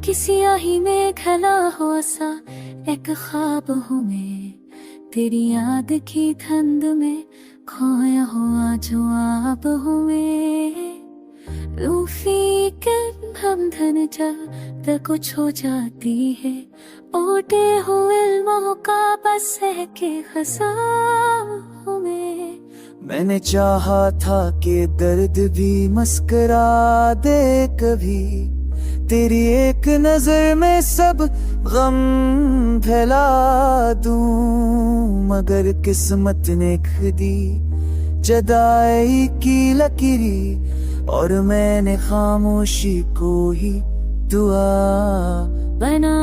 किसी आही में खला हो सा एक ख्वाब हूँ मैं, तेरी याद की धुंध में खोया हुआ जो आप हूँ मैं। रूफी के बंधन जब कुछ हो जाती है, ओटे हुए मौका बस है के खसाब हूँ मैं। मैंने चाहा था कि दर्द भी मुस्कुरा दे कभी, तेरी एक नजर में सब गम फैला दूं, मगर किस्मत ने खुदी जदाई की लकीरी और मैंने खामोशी को ही दुआ बना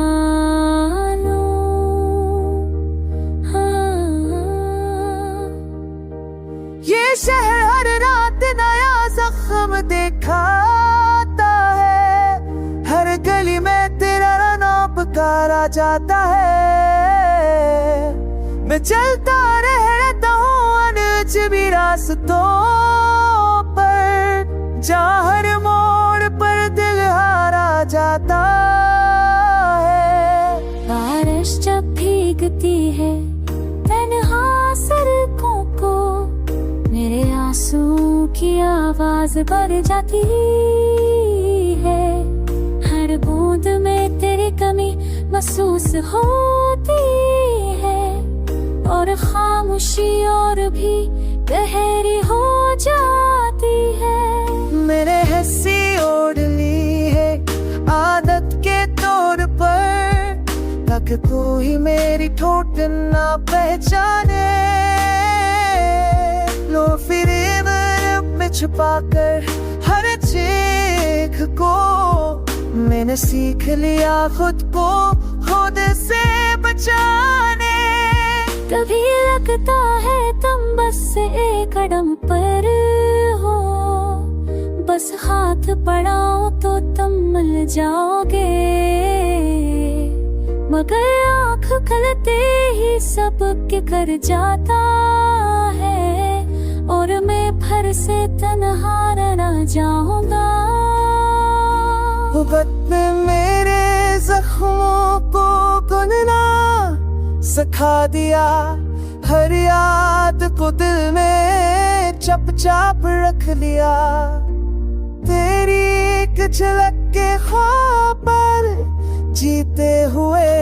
लूं। हाँ। ये शहर हर रात नया जख्म दिखाता है, हर गली में तेरा नाम पुकारा जाता है। मैं चलता रहता हूँ अनजाने रास्तों पर, जहाँ हर मोड़ पर दिल हारा जाता है। बारिश जब भीगती है तन्हा सड़कों को, मेरे आंसू की आवाज बढ़ जाती है। हर बूंद में तेरी कमी महसूस होती है, और खामोशी और भी गहरी हो जाती है। मैंने हंसी ओढ़ ली है आदत के तौर पर, ताकि कोई मेरी ठोट ना पहचाने। लो फिर में छुपा कर हर चीख को, मैंने सीख लिया खुद को खुद से बचाने। कभी लगता है तुम बस एक कदम पर हो, बस हाथ बढ़ाओ तो तुम मिल जाओगे, मगर आँख खुलते ही सब के कर जाता है, और मैं फिर से तन्हा रह जाऊंगा। वक्त मेरे जख्मों को गुनना सिखा दिया, हर याद को दिल में चुपचाप रख लिया। तेरी एक झलक के ख्वाब पर जीते हुए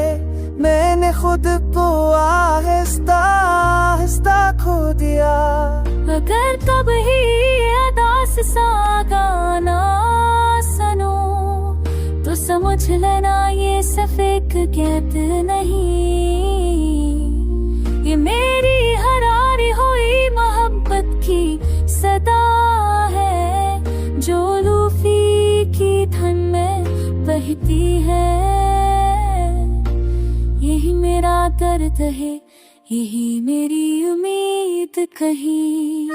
मैंने खुद को आहिस्ता आहिस्ता खो दिया। अगर कभी अदास सा गाना सुनो तो समझ लेना ये सिर्फ एक गीत नहीं, ये मेरी हरारी हुई मोहब्बत की सदा है, जो रूफी की धुन में बहती है। यही मेरा दर्द है, यही मेरी उम्मीद कहीं।